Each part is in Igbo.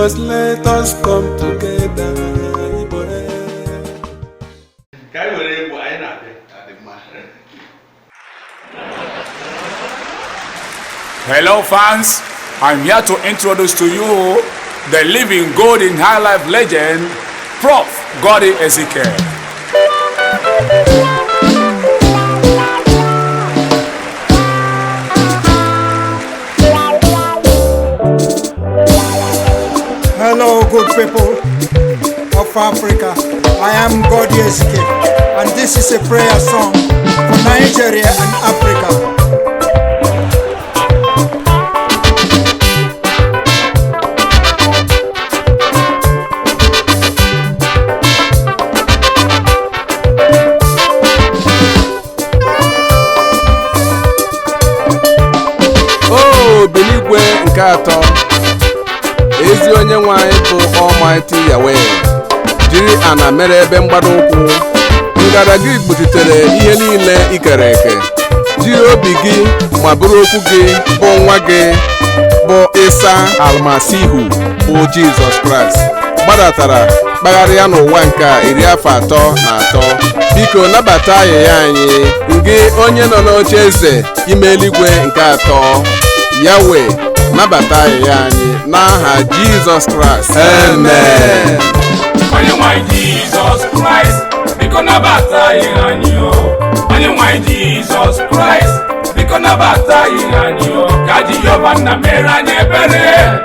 Must let us come together. Hello fans, I'm here to introduce to you the living golden high life legend, Prof. Goddy Ezekiel. Hello, good people of Africa. I am Goddy Ezekiel, and this is a prayer song for Nigeria and Africa. Oh, Benigwe nke atọ. Ezi onye nwe anyị bụ Almighty Yahweh jiri ana mere ebe mgbado ụkwụ, ngara gị kpuchitere ihe niile ikere eke, jiri obi gị ma bụrụ okwu gị bụ nwa gị bụ Isa Almasihu bụ Jizọs Kraịst gbadatara kpagharịa n'ụwa nke 33. Biko nabata ayịya anyị, gị onye nọ n'oche eze ime eluigwe nke atọ, Yahweh nabata ayịya anyị n'aha Jizọs Kraịst. Amen. Onye nwe Jizọs Kraịst, biko nabata ayịya anyị o. Onye nwe Jizọs Kraịst, biko nabata ayịya anyị o. Ka Jehova nna mere anyị ebere,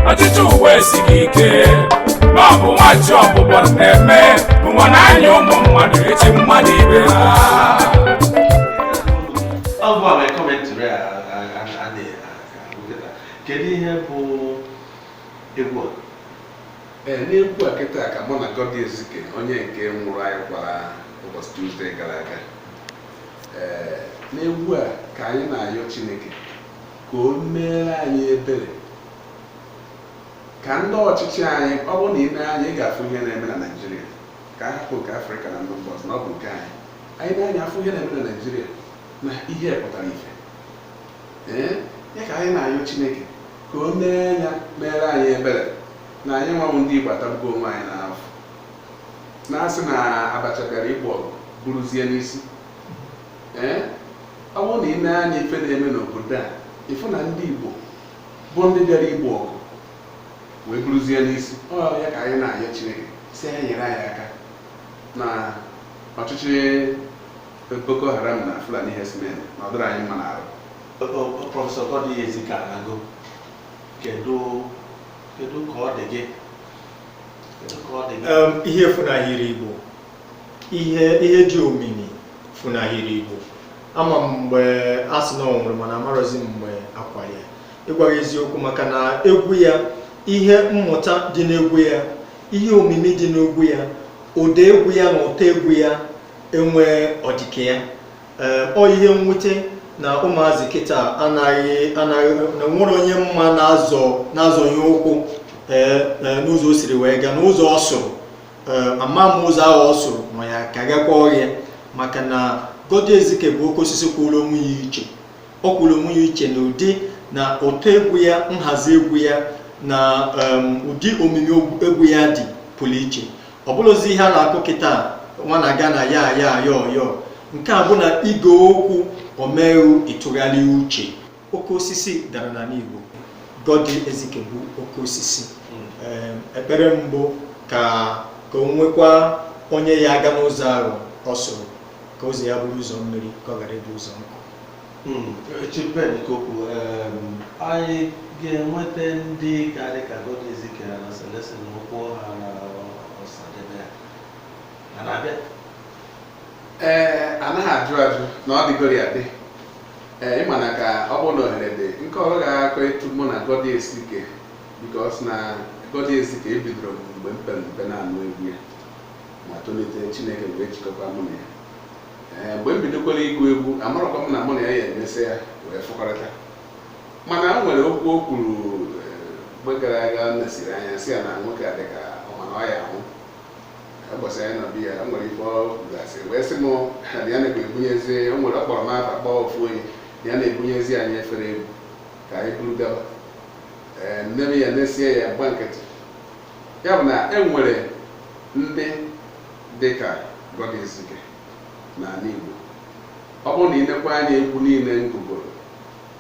ọchịchị ụwa esighị ike, ma ọ bụ nwa chi ọbụbọ na-eme ụwa n'anya ụmụ mmadụ echi mmadụ ibe ha. Kedu ihe bụ egwu a? N'egwu a kịta ka mụ na Goddy Ezekiel onye nke nwụrụ anyị kwara ụbọchị Tuesday gara aga. N'egwu a ka anyị na-ayọ Chineke ka o meere anyị ebere, ka ndị ọchịchị anyị, ọ bụrụ na ime anyị ga-afụ ihe na-eme na Naịjirịa, ka a hapụ nke Afrịka na ndị mba ọzọ, na ọ bụ nke anyị na-anya afụ ihe na-eme na Naịjirịa na ihe pụtara ife. Ya ka anyị na-ayọ Chineke ka o mere anyị ebere, na anyị nwanwụ ndị Igbo atabugo onwe anyị n'afọ, na-asị na Abacha bịara ịgba ọgụ buruzie n'isi. Ọ bụrụ na ime anya ife na-eme n'obodo a, ịfụ na ndị Igbo bụ ndị bịara ịgba ọgụ wee buruzie n'isi. Ọ ya ka anyị na-ayọ Chineke si anyị nyere anyị aka na ọchịchị Boko Haram na Fulani herdsmen na ọ dịrị anyị mma n'arụ. Prọfesọ Goddy Ezekiel Anago, kedu ka ọ dị gị? Ihe funahịrị Igbo, ihe dị omimi funahịrị Igbo. Ama m mgbe a sị na ọ nwụrụ, mana amarozi mgbe akwa ya. Ịgwa eziokwu, maka na egwu ya, ihe mmụta dị n'egwu ya, ihe omimi dị n'egwu ya, ụda egwu ya na ụtọ egwu ya enwe ọdịke ya. Ọ ihe mwute na ụmụazị kịta anaghị na nwere onye mma na-azọ ya ụkwụ n'ụzọ o siri wee gaa, n'ụzọ ọ sụrụ. Ama m ụzọ ahụ ọ sụrụ ma ya ka gakwa ọrịa, maka na Goddy Ezekiel bụ oke osisi kwụrụ onwe ya iche. Ọ kwụrụ onwe ya iche n'ụdị na ụtọ egwu ya, nhazi egwu ya na ụdị omimi egwu ya dị pụrụ iche. Ọ bụrụzi ihe a na-akụ kịta nwa na-aga na ya yọọ. Nke a bụ na ige okwu omeru ịtụgharị uche. Oke osisi dara n'ala Igbo. Goddy Ezekiel bụ oke osisi. Ekpere mbụ ka o nwekwa onye ya aga n'ụzọ ahụ ọ sụrụ, ka ụzọ ya bụrụ ụzọ mmiri, ka ọ ghara ịbụ ụzọ nkụ. Chibedikokwu, anyị ga-enweta ndị karị ka Goddy Ezekiel na Celestine ụkwụ ha na Ọsadebe a na-abịa? Anaghị ajụ na ọ dịgoro ya dị. Ịma na ka ọ bụrụ na ohere dị, nke ọrụ ga-akọ ịtụ mụ na Goddy Ezekiel, because na Goddy Ezekiel ebidoro mgbe mpe na-anụ egwu ya ma tolite, Chineke wee jikọkwa mụ na ya. Mgbe m bidokwara ịgụ egwu, amarọkwa m na mụ na ya emesị ya wee fụkọrịta. mana nwere okwu o kwuru mgbe gara aga nesiri anya si ya na nwoke a dịka ọmana ọ ya ahụ ụbọchị anyị nọ bi ya nwere ife ọ kwugasị wee sị m na ya na-ebunyezi o nwere ọkpọrọ m afa kpọọ ofu onye ya na-ebunyezi anyị efere egwu ka anyị buru gaba nne m ya na-esie ya gba nkịtị ya bụ na e nwere ndị dịka Godizike n'ala Igbo ọ bụrụ na ị nekwa anya egwu niile ngụgoro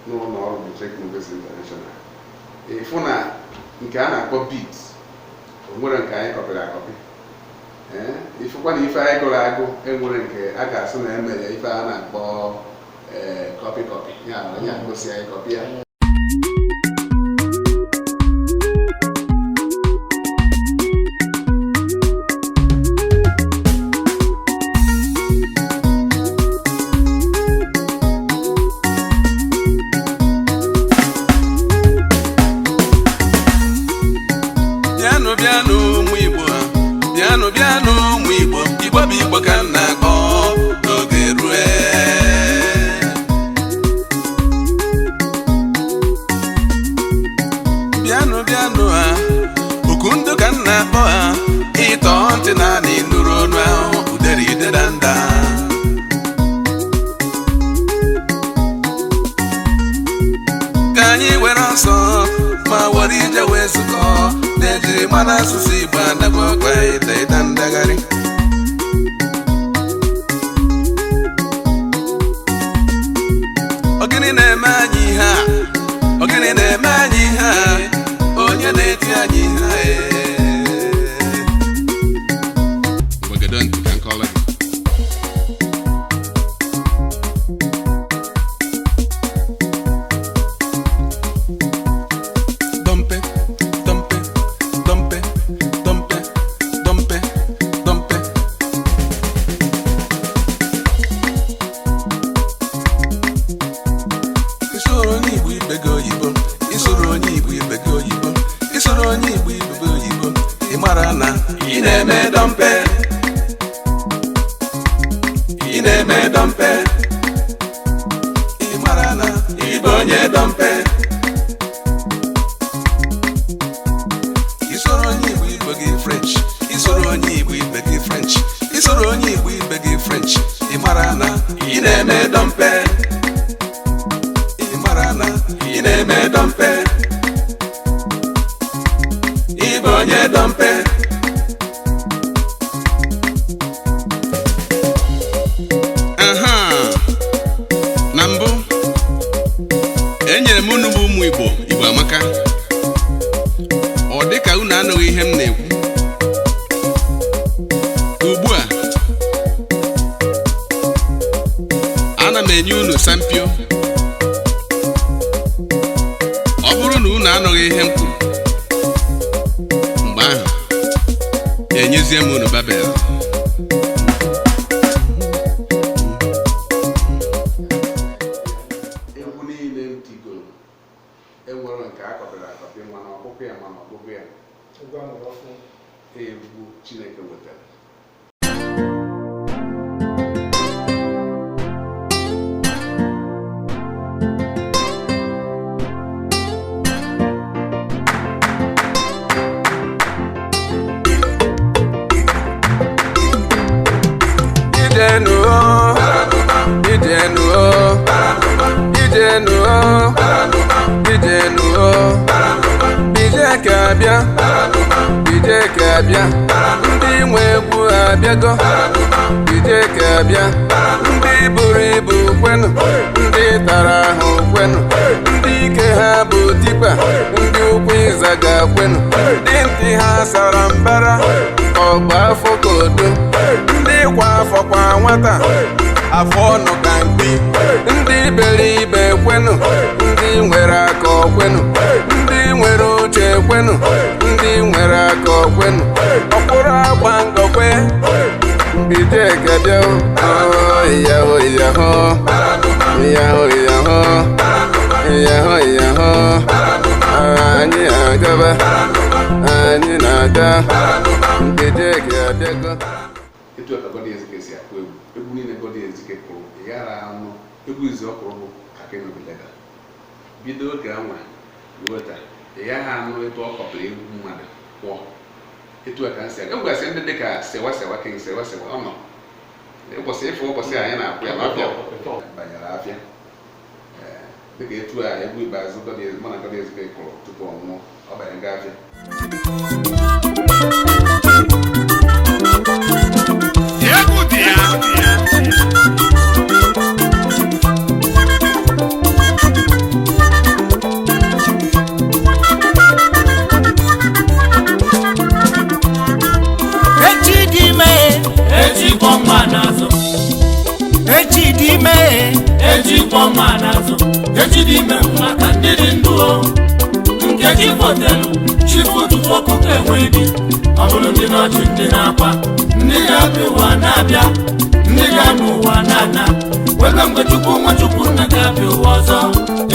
n'ụlọ ọrụ Metric University International ịfụ na nke a na-akpọ beat o nwere nke anyị kọpịrị akọpị ifụkwa na ife anyị gụrụ agụ enwere nke a ga-asị na emere ife a na-akpọ kọpị ya na onye agosi anyị kọpị ya Igbo ka m na-akpọ n'oge rue bịanụ ha oku ndụ ka m na-akpọ ha ịtọ ntị na n'ịnụrụ ọnụ ahụ udere idedanda ka anyị were ọsọ ma were ije wee zukọ na-ejiri mana asụsụ Igbo anagwa ọkwa ịda ndagharị ogini na-eme anyị ihe a ogini na-eme anyị ihe a onye na-eti anyị ihe Wegedo ntị ka nkọla dompe dompe dompe dompe dompe dompe isoro onye Igbo ibe gị oyibo isoro onye Igbo ibe gị oyibo isoro onye Igbo ibe gị oyibo ị mara na ị na-eme dompe ị na-eme dompe ị mara na ị bụ onye dompe isoro onye Igbo ibe gị French isoro onye Igbo ibe gị French isoro onye Igbo ibe gị French ị mara na ị na-eme dompe ị na-eme dompe ị bụ onye dompe na mbụ enyere m unu bụ ụmụ Igbo amaka ọ dịka unu anụghị ihe m na-ekwu ugbu a ana m enye unu sampio ọ bụrụ na unu anụghị ihe m kwuru mgbe ahụ enyezie m unu Babel egwu niile m tigoro enwere nke a kọpịrị akọpị mana ọkpụkpụ ya mana ọkpụkpụ ya egwu Chineke wetara DJ ka abịa ndị nwe egwu abịago DJ ka abịa ndị buru ibu kwenu ndị tara ahụ kwenu ndị ike ha bụ dikpa ndị ụkwụ ịzaga kwenu ndị ntị ha sara mbara ọgba afọ kodo ndị kwa afọ kwa nwata afọ ọnụ ka mkpi ndị beribe kwenu ndị nwere aka kwenu ndị nwere uche kwenu ndị nwere aka kwenu ọkwụrụ agba ngọkwe DJ ka bịa anyị agaba anyị na-aga DJ ka abịago etu ka Godizike si akụ egwu niile Godizike kụrụ ị ghara anụ egwu izu ọ kụrụ bụ Kakenobilega bido ka nwa ruo taa ị gaghị anụ etu ọ kọpụrụ egwu mmadụ kwụọ etu a ka nsị egwasị ndị dị ka sewa king sewa ọ nọ ụbọchị ịfụ ụbọchị anyị na-akwụ ya n'afịa banyere afịa dịka etu a egwu ikpeazụ mụ na Gọdị Ezike kụrụ tupu ọ nwụọ ọ banye nga afịa ejidime maka ndị dị ndụ nke gị fọdụrụ chifu ụtụtụ ọkụkọ enweghị ọ bụrụ ndị n'ọchị ndị na-akwa ndị ga-abịa ụwa na-abịa ndị ga-anụ ụwa na-ana webe mgbe Chukwu nwa Chukwu nna ga-abịa ụwa ọzọ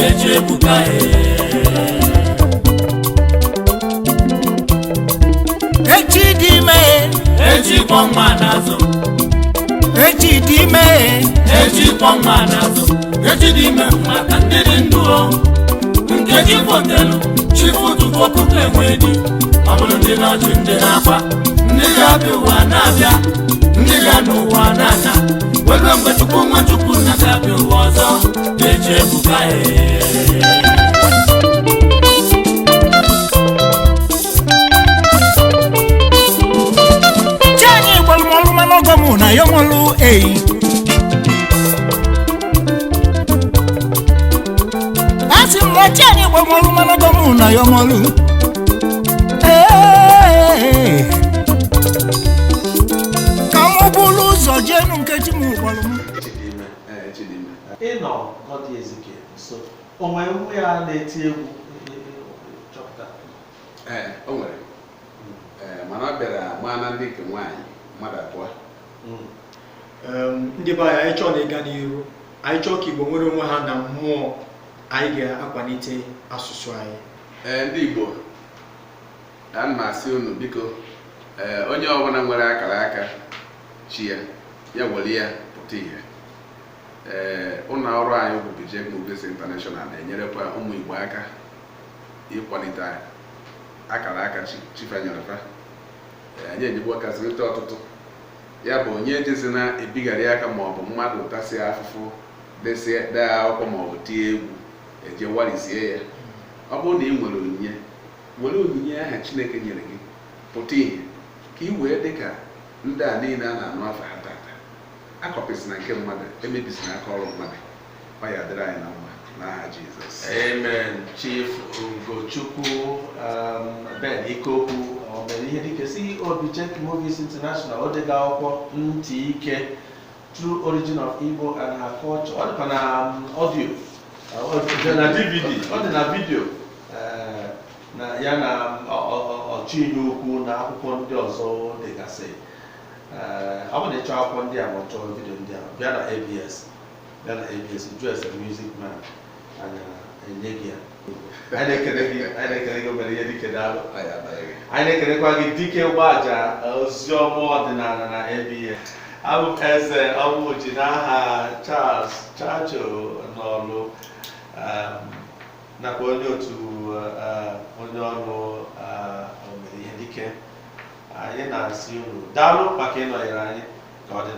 eji ebuka ejidime ejikpọ nwa n'azụ ejidime ejikpọ nwa n'azụ ejidime maka ndị dị ndụ nke gị fọdụrụ chifu ụtụtụ ọkụkọ enweghị ọ bụrụ ndị n'ọchị ndị na-akwa ndị ga-abịa ụwa na-abịa ndị ga-anụ ụwa na-ana webe mgbe Chukwu nwa Chukwu nna ga-abịa ụwa ọzọ eji ebuka Chani gbalụmọlụ mana ọgọmụ na ya ọmọlụ eyi asị m na chani gbalụmọlụ mana ọgọmụ na ya ọmọlụ ka mụ bụrụ ụzọ jenu nkeji m gbalụ m ịnọ Gọdị Ezike so o nwere mgbe ya na-eti egwu chọpụta o nwere mana ọ bịara maa na ndị nke nwaanyị mmadụ abụọ ndị be anyị chọọ na ịga n'iru anyị chọọ ka Igbo nwere onwe ha na mmụọ anyị ga-akwalite asụsụ anyị ndị Igbo ana m asị unu biko onye ọbụla nwere akara aka chi ya were ya pụta ihe ụlọ ọrụ anyị bụ Bijek Movies International na-enyerekwa ụmụ Igbo aka ịkwalite akara aka chifanyereta anyị ejikwa kasịrịta ọtụtụ ya bụ onye ejezi na-ebigharị aka maọbụ mmadụ tasị afụfụ dee akwụkwọ maọbụ tie egwu eje warisie ya ọ bụrụ na ị nwere onyinye were onyinye aha Chineke nyere gị pụta ihe ka ị wee dị ka ndị a niile a na-anụ afa ha tata akọpịsị na nke mmadụ emebisi na aka ọrụ mmadụ ọ ya dịrị anyị na mma n'aha Jizọs amen. Chief Ugochukwu Ben Ikoku o mere ihe dịka CEO Bijek Movies International o dega akwụkwọ ntị ike True Origin of Igbo and Her Culture ọ dịkwa na audio na DVD ọ dị na video na ya na ọchụ ihe okwu na akwụkwọ ndị ọzọ dịgasị ọ bụ na ịchọ akwụkwọ ndị a ma ọ chọọ vidio ndị a bịa na ABS jụ as a music man enye gị ya anyị na-ekele gị obere ihe dike daalụ anyị na-ekelekwa gị dike Ụgbọaja oziọma ọdịnala na ABS abụ m eze ọmụji n'aha Charles Churchill n'ọlụ nakwa onye otu onye ọrụ omere ihe dike anyị na-asị unu daalụ maka ịnọnyere anyị ka ọ dị